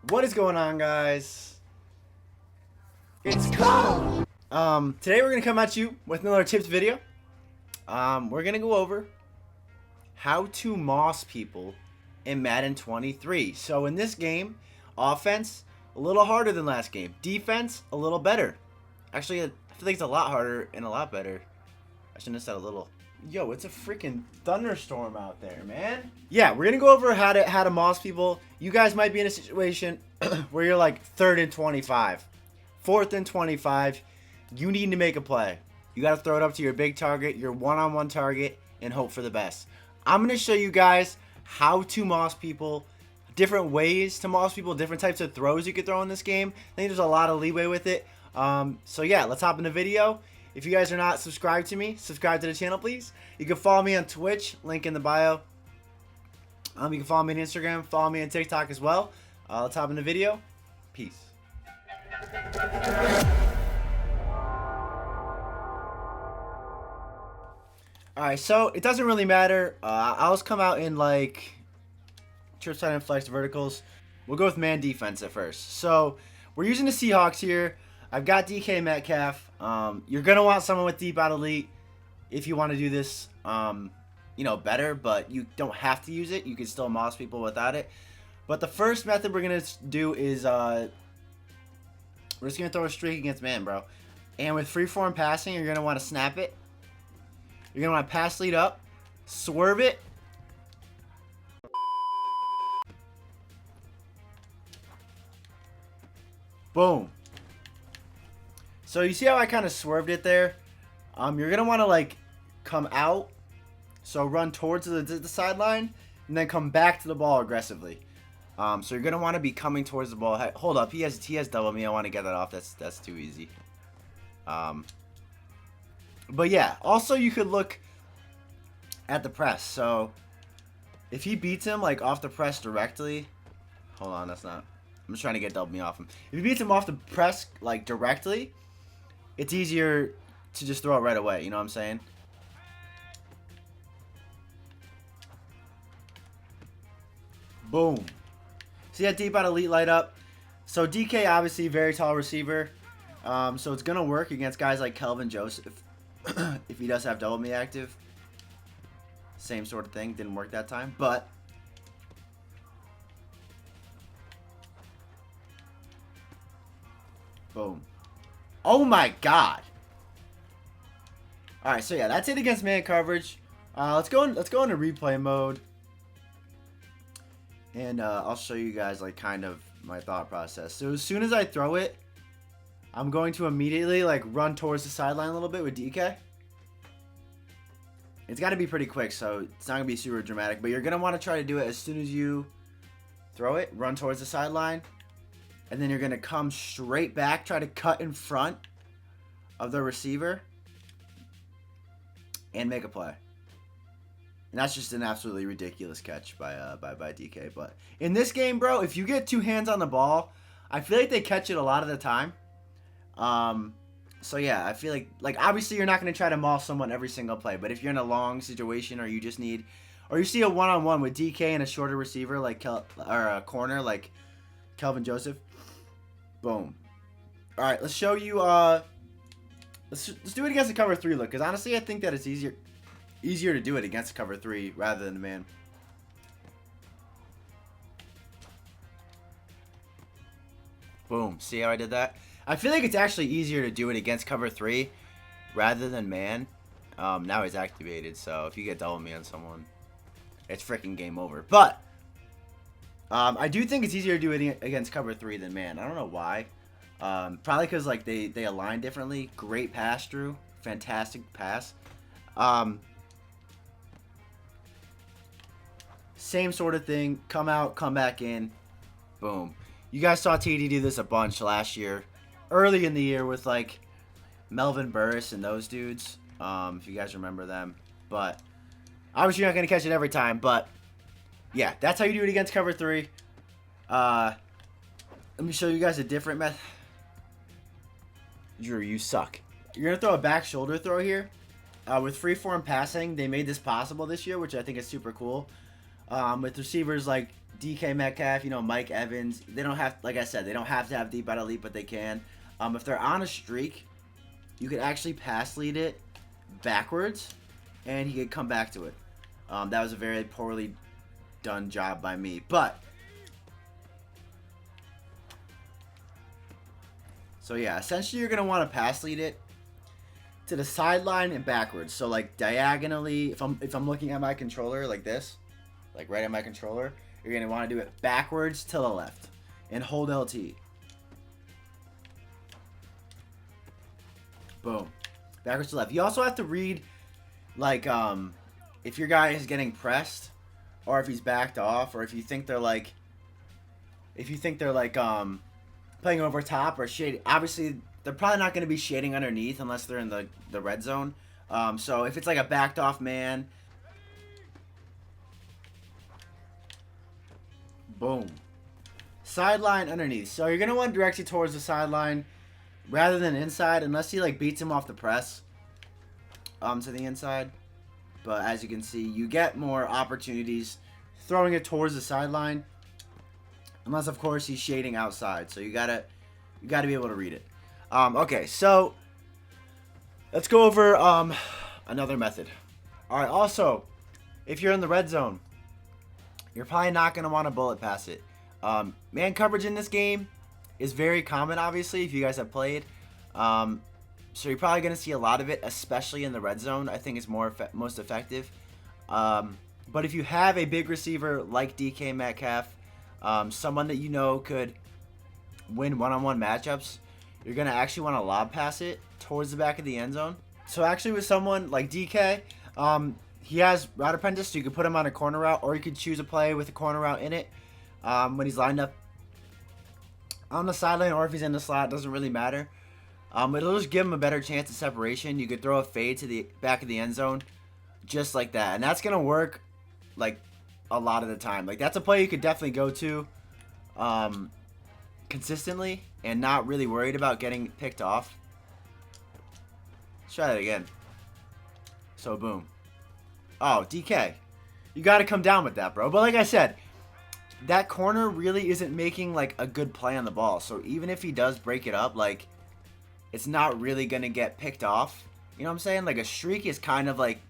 What is going on, guys? It's Cole! Today we're gonna come at you with another tips video. We're gonna go over how to moss people in Madden 23. So in this game, offense, a little harder than last game. Defense, a little better. Actually, I feel like it's a lot harder and a lot better. I shouldn't have said a little. Yo, it's a freaking thunderstorm out there, man. Yeah, we're gonna go over how to moss people. You guys might be in a situation where you're like 3rd and 25, 4th and 25. You need to make a play. You gotta throw it up to your big target, your one-on-one target, and hope for the best. I'm gonna show you guys how to moss people, different ways to moss people, different types of throws you could throw in this game. I think there's a lot of leeway with it. So yeah, let's hop in the video. If you guys are not subscribed to me, subscribe to the channel, please. You can follow me on Twitch, link in the bio. You can follow me on Instagram, follow me on TikTok as well. Let's hop in the video. Peace. Alright, so it doesn't really matter. I always come out in like church side and flex verticals. We'll go with man defense at first. So we're using the Seahawks here. I've got DK Metcalf. You're going to want someone with deep out elite if you want to do this, better, but you don't have to use it. You can still moss people without it. But the first method we're going to do is we're just going to throw a streak against man, bro. And with freeform passing, you're going to want to snap it. You're going to want to pass lead up, swerve it. Boom. So you see how I kind of swerved it there? You're going to want to like come out. So run towards the sideline and then come back to the ball aggressively. So you're going to want to be coming towards the ball. Hey, hold up. He has double me. I want to get that off. That's too easy. But yeah, also you could look at the press. So if he beats him like off the press directly, hold on, that's not. I'm just trying to get double me off him. If he beats him off the press like directly, it's easier to just throw it right away. You know what I'm saying? Boom. See that deep out elite light up? So DK obviously very tall receiver. So it's gonna work against guys like Kelvin Joseph if he does have double me active. Same sort of thing. Didn't work that time, but boom. Oh my god. Alright, so yeah, that's it against man coverage. Let's go into replay mode. And I'll show you guys like kind of my thought process. So as soon as I throw it, I'm going to immediately like run towards the sideline a little bit with DK. It's got to be pretty quick, so it's not going to be super dramatic. But you're going to want to try to do it as soon as you throw it. Run towards the sideline. And then you're going to come straight back. Try to cut in front of the receiver. And make a play. And that's just an absolutely ridiculous catch by DK. But in this game, bro, if you get two hands on the ball, I feel like they catch it a lot of the time. So yeah, I feel like obviously you're not going to try to maul someone every single play, but if you're in a long situation or you just need, or you see a one-on-one with DK and a shorter receiver like or a corner like Kelvin Joseph, boom. All right, let's show you. Let's do it against the cover 3 look, because honestly I think that it's easier to do it against cover 3 rather than the man. Boom. See how I did that? I feel like it's actually easier to do it against cover 3 rather than man. Now he's activated, so if you get double me on someone, it's freaking game over. But I do think it's easier to do it against cover 3 than man. I don't know why. Probably because like they align differently. Great pass, Drew. Fantastic pass. Same sort of thing. Come out, come back in. Boom. You guys saw TD do this a bunch last year. Early in the year with like Melvin Burris and those dudes. If you guys remember them. But obviously you're not going to catch it every time. But yeah, that's how you do it against cover 3. Let me show you guys a different method. Drew, you suck. You're going to throw a back shoulder throw here. With freeform passing, they made this possible this year, which I think is super cool. With receivers like DK Metcalf, you know, Mike Evans. They don't have, like I said, they don't have to have deep out elite, but they can. If they're on a streak, you could actually pass lead it backwards, and he could come back to it. That was a very poorly done job by me, but so yeah, essentially you're gonna want to pass lead it to the sideline and backwards. So like diagonally, if I'm looking at my controller like this, like right at my controller, you're gonna want to do it backwards to the left and hold LT. Boom, backwards to left. You also have to read like if your guy is getting pressed, or if he's backed off, or if you think they're like playing over top or shading. Obviously, they're probably not going to be shading underneath unless they're in the red zone. So if it's like a backed off man, boom, sideline underneath. So you're going to want to direct it towards the sideline rather than inside, unless he like beats him off the press to the inside. But as you can see, you get more opportunities throwing it towards the sideline, unless of course he's shading outside. So you gotta be able to read it. Okay, so let's go over another method. All right. Also, if you're in the red zone, you're probably not gonna want to bullet pass it. Man coverage in this game is very common, obviously, if you guys have played. So you're probably going to see a lot of it, especially in the red zone. I think it's most effective. But if you have a big receiver like DK Metcalf, someone that you know could win one-on-one matchups, you're going to actually want to lob pass it towards the back of the end zone. So actually with someone like DK, he has route apprentice, so you could put him on a corner route, or you could choose a play with a corner route in it when he's lined up on the sideline, or if he's in the slot, doesn't really matter. It'll just give him a better chance of separation. You could throw a fade to the back of the end zone just like that. And that's going to work like a lot of the time. Like that's a play you could definitely go to consistently and not really worried about getting picked off. Let's try that again. So boom. Oh, DK. You got to come down with that, bro. But like I said, that corner really isn't making like a good play on the ball. So even if he does break it up, like it's not really going to get picked off. You know what I'm saying? Like a streak is kind of like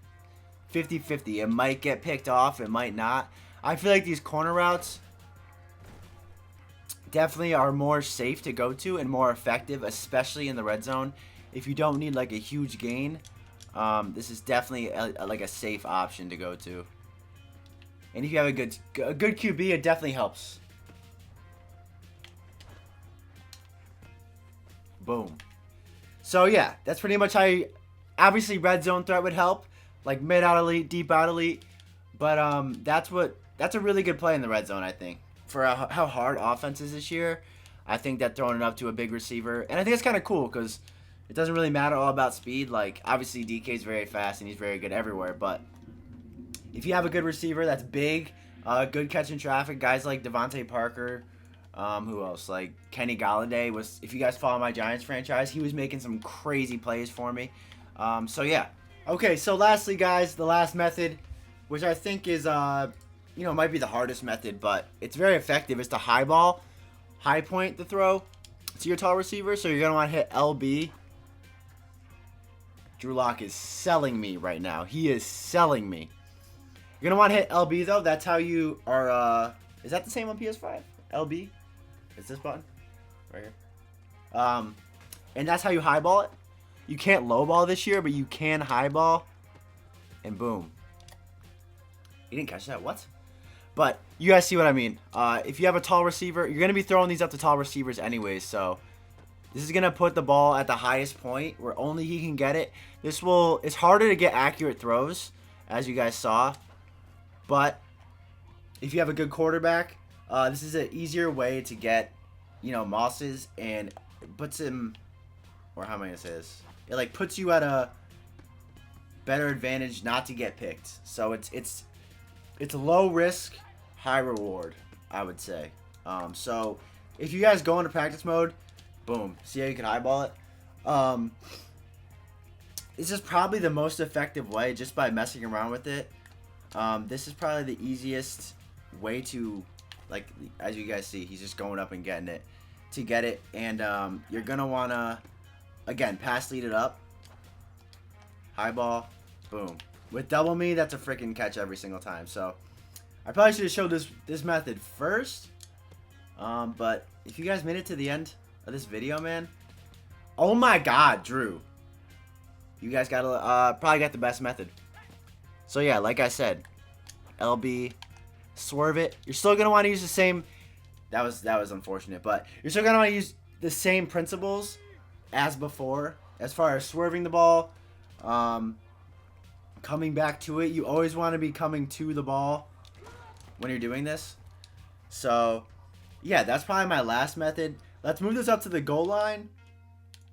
50-50. It might get picked off. It might not. I feel like these corner routes definitely are more safe to go to and more effective, especially in the red zone. If you don't need like a huge gain, this is definitely like a safe option to go to. And if you have a good QB, it definitely helps. Boom. So yeah, that's pretty much how you, obviously red zone threat would help, like mid out elite, deep out elite, but that's a really good play in the red zone, I think. For how hard offense is this year, I think that throwing it up to a big receiver, and I think it's kind of cool because it doesn't really matter all about speed. Like obviously DK is very fast and he's very good everywhere, but if you have a good receiver that's big, good catching traffic, guys like Devontae Parker. Who else? Like Kenny Galladay was, if you guys follow my Giants franchise, he was making some crazy plays for me. So yeah. Okay, so lastly, guys, the last method, which I think is, might be the hardest method, but it's very effective, is to high point the throw to your tall receiver. So you're going to want to hit LB. Drew Lock is selling me right now. He is selling me. You're going to want to hit LB, though. That's how you are, is that the same on PS5? LB? It's this button right here. And that's how you highball it. You can't lowball this year, but you can highball. And boom. You didn't catch that? What? But you guys see what I mean. If you have a tall receiver, you're going to be throwing these up to tall receivers anyways. So this is going to put the ball at the highest point where only he can get it. It's harder to get accurate throws, as you guys saw. But if you have a good quarterback, this is an easier way to get, Mosses, and it puts him, or how am I going to say this? It like puts you at a better advantage not to get picked. So it's low risk, high reward, I would say. So if you guys go into practice mode, boom, see how you can eyeball it? This is probably the most effective way just by messing around with it. This is probably the easiest way to Like, as you guys see, he's just going up and getting it to get it. And you're going to want to, again, pass lead it up. High ball. Boom. With double me, that's a freaking catch every single time. So, I probably should have showed this method first. But if you guys made it to the end of this video, man. Oh my god, Drew. You guys got probably got the best method. So yeah, like I said, LB, swerve it. You're still gonna want to use the same. That was unfortunate, but you're still gonna want to use the same principles as before, as far as swerving the ball, coming back to it. You always want to be coming to the ball when you're doing this. So yeah, that's probably my last method. Let's move this up to the goal line.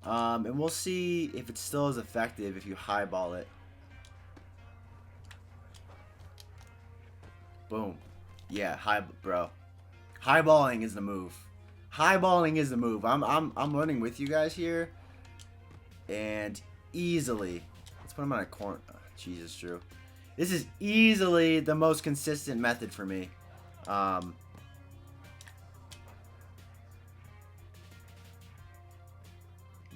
And we'll see if it's still as effective if you highball it. Boom. Yeah, bro. Highballing is the move. Highballing is the move. I'm running with you guys here. And easily. Let's put him on a corner. Oh, Jesus, Drew. This is easily the most consistent method for me.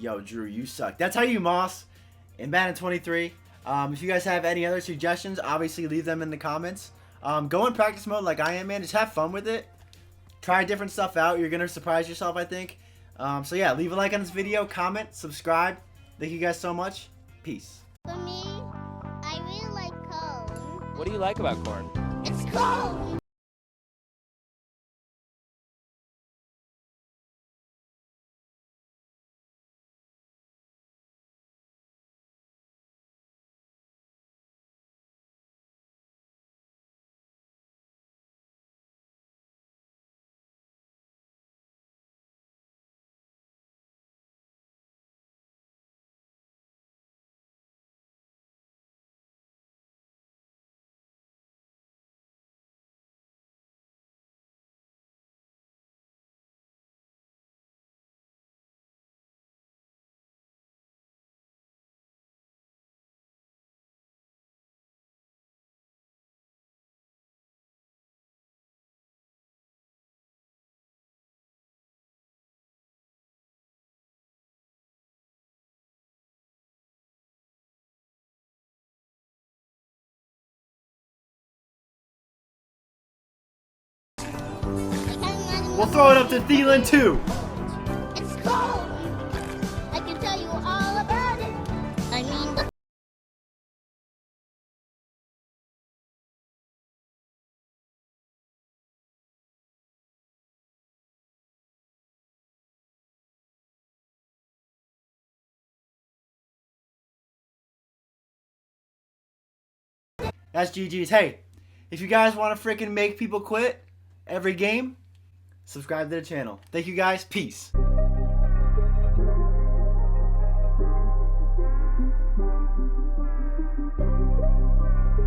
Yo, Drew, you suck. That's how you moss in Madden 23. If you guys have any other suggestions, obviously leave them in the comments. Go in practice mode like I am, man. Just have fun with it. Try different stuff out. You're going to surprise yourself, I think. So, yeah, leave a like on this video. Comment. Subscribe. Thank you guys so much. Peace. For me, I really like corn. What do you like about corn? It's corn! We'll throw it up to Thielen, too. It's corn! I can tell you all about it. I mean, the That's GG's. Hey, if you guys want to freaking make people quit every game, subscribe to the channel. Thank you guys. Peace.